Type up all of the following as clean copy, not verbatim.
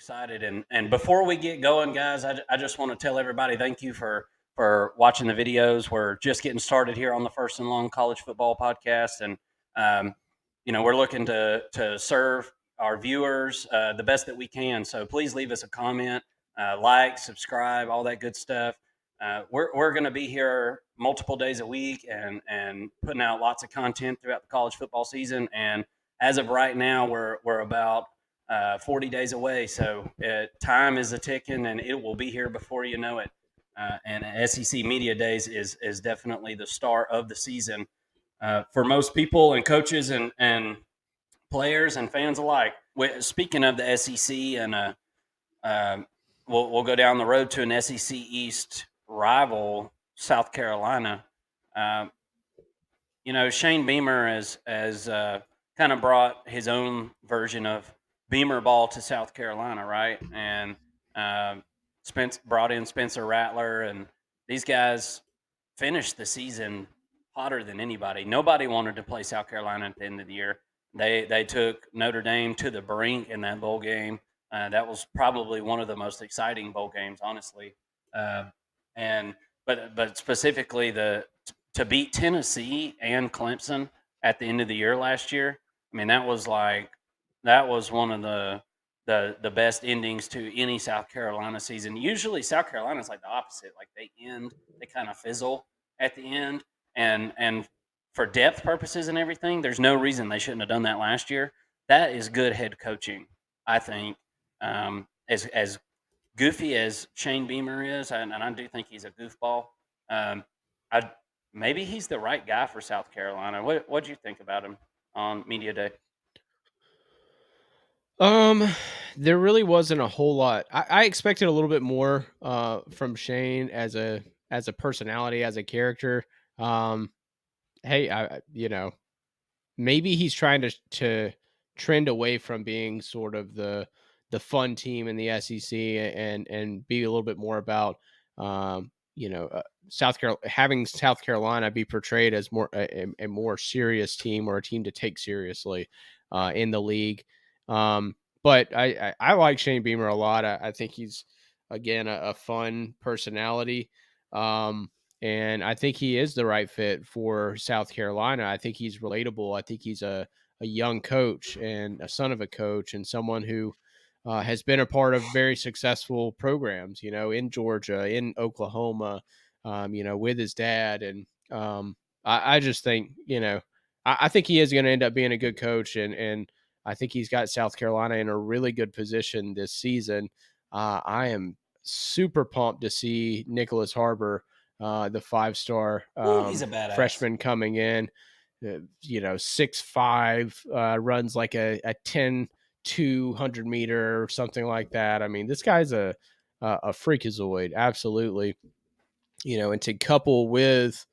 Excited. And before we get going, guys, I just want to tell everybody thank you for watching the videos. We're just getting started here on the First and Long College Football Podcast, and um, we're looking to serve our viewers the best that we can. So please leave us a comment, like, subscribe, all that good stuff. We're going to be here multiple days a week and putting out lots of content throughout the college football season. And as of right now, we're about 40 days away. So time is a ticking, and it will be here before you know it. And SEC Media Days is definitely the start of the season for most people and coaches and players and fans alike. Speaking of the SEC, and we'll go down the road to an SEC East rival, South Carolina. Uh, Shane Beamer has kind of brought his own version of Beamer ball to South Carolina, right? And Spence brought in Spencer Rattler, and these guys finished the season hotter than anybody. Nobody wanted to play South Carolina at the end of the year. They took Notre Dame to the brink in that bowl game. That was probably one of the most exciting bowl games, honestly. Uh, and but specifically to beat Tennessee and Clemson at the end of the year last year. I mean, that was one of the best endings to any South Carolina season. Usually, South Carolina's like the opposite. Like they kind of fizzle at the end, and for depth purposes and everything, there's no reason they shouldn't have done that last year. That is good head coaching, I think. As goofy as Shane Beamer is, and I do think he's a goofball. Um, I maybe he's the right guy for South Carolina. What do you think about him on media day? Um, there really wasn't a whole lot. I expected a little bit more from Shane as a personality, as a character. Um, hey, maybe he's trying to trend away from being sort of the fun team in the SEC and be a little bit more about South Carolina, having South Carolina be portrayed as a more serious team, or a team to take seriously in the league. But I like Shane Beamer a lot. I think he's again a fun personality. And I think he is the right fit for South Carolina. I think he's relatable. I think he's a young coach and a son of a coach, and someone who has been a part of very successful programs, in Georgia, in Oklahoma, with his dad. And I just think, I think he is going to end up being a good coach. And I think he's got South Carolina in a really good position this season. I am super pumped to see Nicholas Harbor, the 5-star Ooh, he's a badass. freshman coming in. 6'5", runs like a 10 200-meter or something like that. I mean, this guy's a freakazoid, absolutely. And to couple with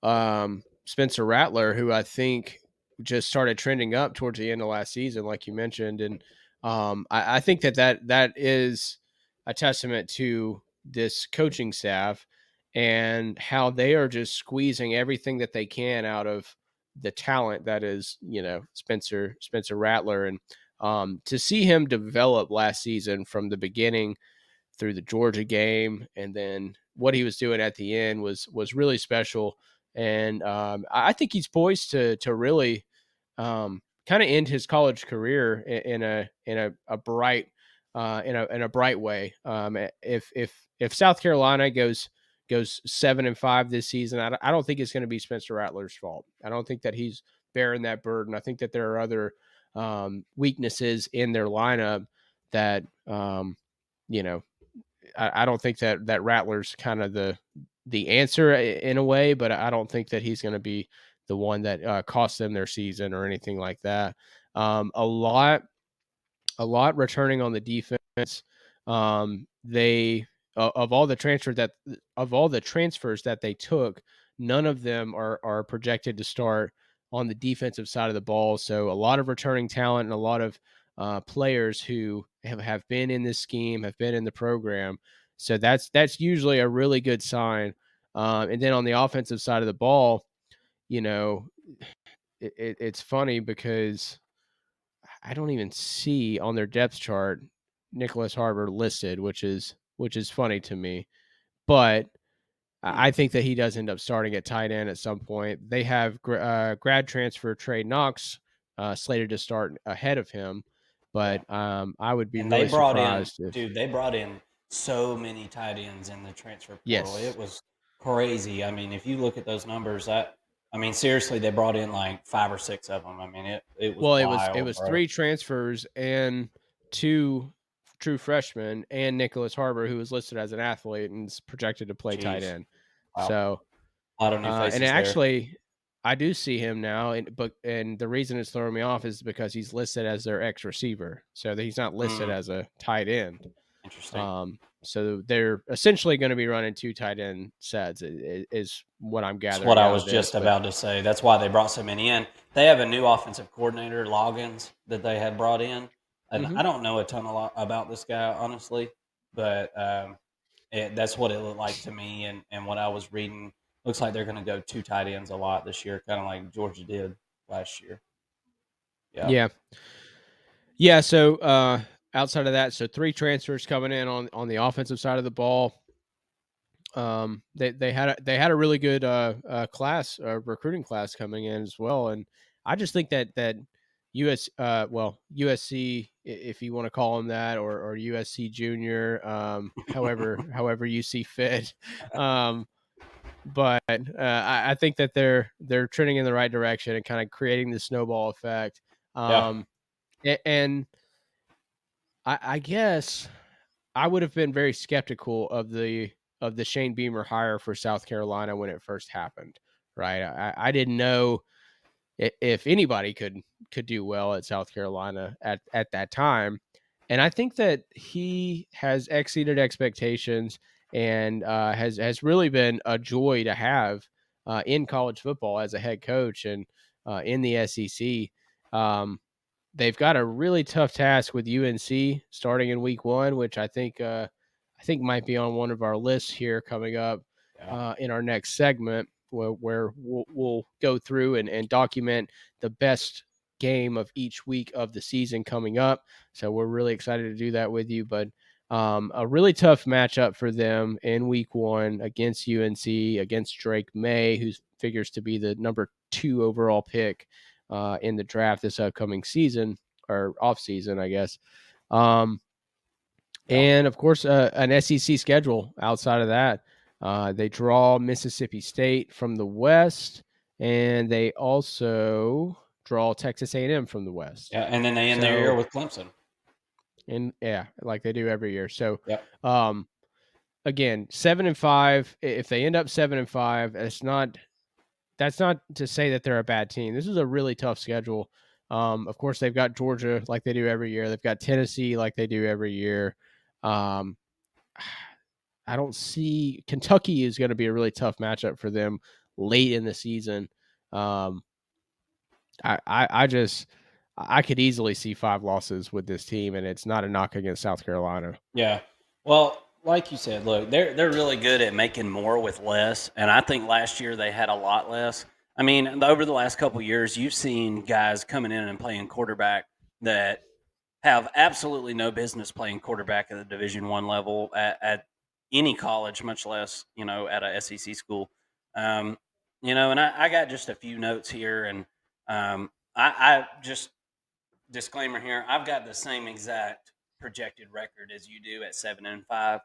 Spencer Rattler, who I think just started trending up towards the end of last season, like you mentioned. And I think that is a testament to this coaching staff and how they are just squeezing everything that they can out of the talent that is, Spencer Rattler. And to see him develop last season from the beginning through the Georgia game, and then what he was doing at the end was really special. And I think he's poised to really kind of end his college career in a bright in a bright way. If South Carolina goes 7-5 this season, I don't think it's going to be Spencer Rattler's fault. I don't think that he's bearing that burden. I think that there are other weaknesses in their lineup that you know I don't think that Rattler's kind of the answer in a way, but I don't think that he's going to be the one that costs them their season or anything like that. A lot returning on the defense. They of all the transfers that they took, none of them are projected to start on the defensive side of the ball. So a lot of returning talent and a lot of players who have been in this scheme, have been in the program. So that's usually a really good sign. And then on the offensive side of the ball, you know, it's funny because I don't even see on their depth chart Nicholas Harbor listed, which is funny to me. But I think that he does end up starting at tight end at some point. They have grad transfer Trey Knox slated to start ahead of him, Yeah. but I would be And they really brought in, surprised if dude, they brought in so many tight ends in the transfer portal. It yes. was crazy. I mean, if you look at those numbers, I mean, seriously, they brought in like 5 or 6 of them. I mean, it was Well, it wild, was bro. 3 transfers and 2 true freshmen and Nicholas Harbor, who was listed as an athlete and is projected to play tight Jeez. end. Wow. So A lot of new and faces there. actually, I do see him now, and the reason it's throwing me off is because he's listed as their ex receiver, so that he's not listed Mm, as a tight end. interesting. So they're essentially going to be running 2 tight end sets, is what I'm That's what gathering I out was of this. just But about to say. That's why they brought so many in. They have a new offensive coordinator, Loggins, that they had brought in. And mhm. I don't know a ton about this guy, honestly, but that's what it looked like to me. And what I was reading, looks like they're going to go 2 tight ends a lot this year, kind of like Georgia did last year. Yeah. Yeah, yeah. So outside of that, so 3 transfers coming in on the offensive side of the ball. They had a really good class recruiting class coming in as well, and I just think that USC, if you want to call them that, or USC Junior, however you see fit. um, but I think that they're trending in the right direction and kind of creating the snowball effect. Yeah. um, and I guess I would have been very skeptical of the Shane Beamer hire for South Carolina when it first happened. Right, I didn't know if anybody could do well at South Carolina at that time, and I think that he has exceeded expectations and has really been a joy to have in college football as a head coach and in the SEC. Um, they've got a really tough task with UNC starting in week 1, which I think might be on one of our lists here coming up Yeah. in our next segment, where we'll go through and document the best game of each week of the season coming up. So we're really excited to do that with you. But a really tough matchup for them in week 1 against UNC, against Drake May, who figures to be the number 2 overall pick in the draft this upcoming season, or off season, I guess. Um, Yeah. and of course, an SEC schedule outside of that. They draw Mississippi State from the West, and they also draw Texas A&M from the West. Yeah. And then they end their year So, with Clemson. and yeah, like they do every year. So, Yep. um, again, 7-5. If they end up 7-5, that's not to say that they're a bad team. This is a really tough schedule. Of course, they've got Georgia like they do every year. They've got Tennessee like they do every year. Um, I don't see Kentucky is going to be a really tough matchup for them late in the season. Um, I could easily see 5 losses with this team, and it's not a knock against South Carolina. Yeah. Well, like you said, look, they're really good at making more with less, and I think last year they had a lot less. I mean, over the last couple of years, you've seen guys coming in and playing quarterback that have absolutely no business playing quarterback at the Division 1 level at any college, much less at a SEC school. Um, and I got just a few notes here, and I just disclaimer here: I've got the same exact projected record as you do at 7-5.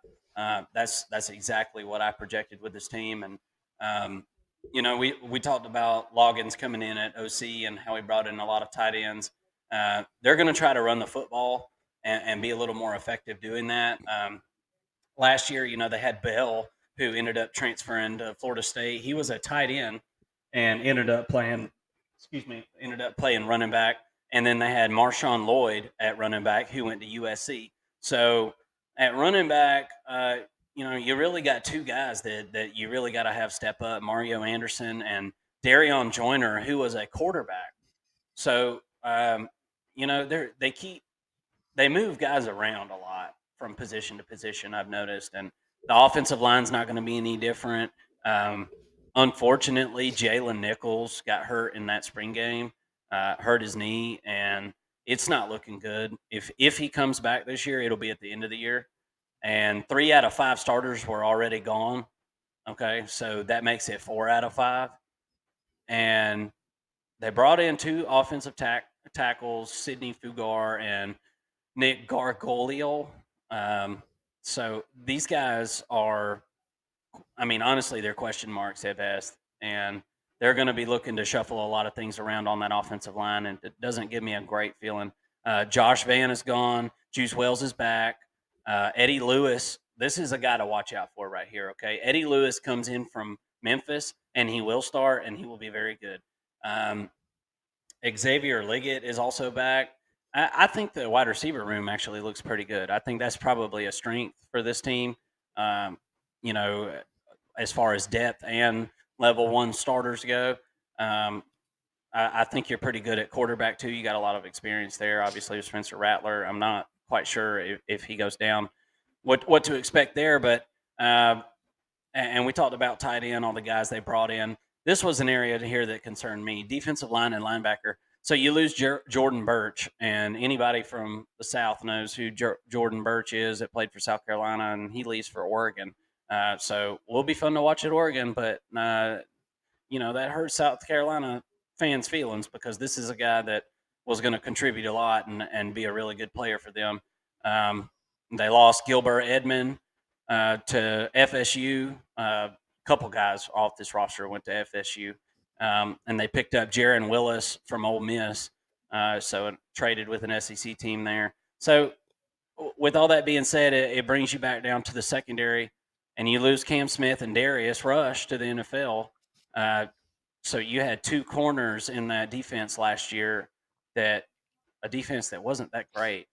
That's exactly what I projected with this team, and we talked about Loggins coming in at OC and how he brought in a lot of tight ends. They're going to try to run the football and be a little more effective doing that. Last year, they had Bell, who ended up transferring to Florida State. He was a tight end and ended up playing running back. And then they had Marshawn Lloyd at running back, who went to USC. So at running back, you really got 2 guys that you really got to have step up: Mario Anderson and Darion Joyner, who was a quarterback. So they move guys around a lot from position to position, I've noticed, and the offensive line's not going to be any different. Um, Unfortunately, Jalen Nichols got hurt in that spring game, hurt his knee, and it's not looking good. If he comes back this year, it'll be at the end of the year. And 3 out of 5 starters were already gone. Okay, so that makes it 4 out of 5. And they brought in two offensive tackles, Sidney Fugar and Nick Gargolio. Um, so these guys are, I mean, honestly, they're question marks at best, and they're going to be looking to shuffle a lot of things around on that offensive line, and it doesn't give me a great feeling. Josh Van is gone. Juice Wells is back. Eddie Lewis, this is a guy to watch out for right here. Okay, Eddie Lewis comes in from Memphis, and he will start, and he will be very good. Um, Xavier Liggett is also back. I think the wide receiver room actually looks pretty good. I think that's probably a strength for this team. Um, you know, as far as depth and level one starters go. Um, I think you're pretty good at quarterback too. You got a lot of experience there. Obviously, with Spencer Rattler, I'm not quite sure if he goes down, what to expect there. But and we talked about tight end, all the guys they brought in. This was an area here that concerned me: defensive line and linebacker. So you lose Jordan Birch, and anybody from the South knows who Jordan Birch is. That played for South Carolina, and he leaves for Oregon. So will be fun to watch at Oregon, but that hurts South Carolina fans' feelings because this is a guy that was going to contribute a lot and be a really good player for them. Um, they lost Gilbert Edmond to FSU. A couple guys off this roster went to FSU, and they picked up Jaron Willis from Ole Miss. So it traded with an SEC team there. So with all that being said, it brings you back down to the secondary, and you lose Cam Smith and Darius Rush to the NFL. Uh, so you had two corners in that defense last year, that a defense that wasn't that great,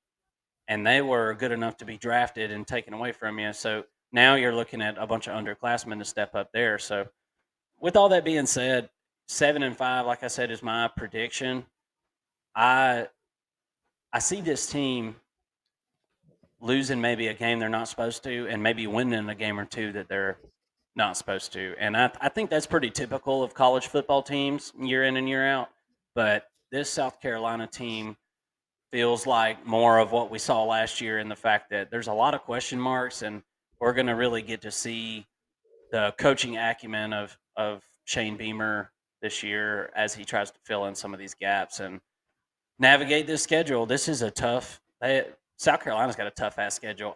and they were good enough to be drafted and taken away from you. So now you're looking at a bunch of underclassmen to step up there. So with all that being said, 7-5, like I said, is my prediction. I I see this team losing maybe a game they're not supposed to, and maybe winning a game or two that they're not supposed to. And I think that's pretty typical of college football teams year in and year out. But this South Carolina team feels like more of what we saw last year in the fact that there's a lot of question marks, and we're going to really get to see the coaching acumen of Shane Beamer this year as he tries to fill in some of these gaps and navigate this schedule. This is a tough. South Carolina's got a tough ass schedule.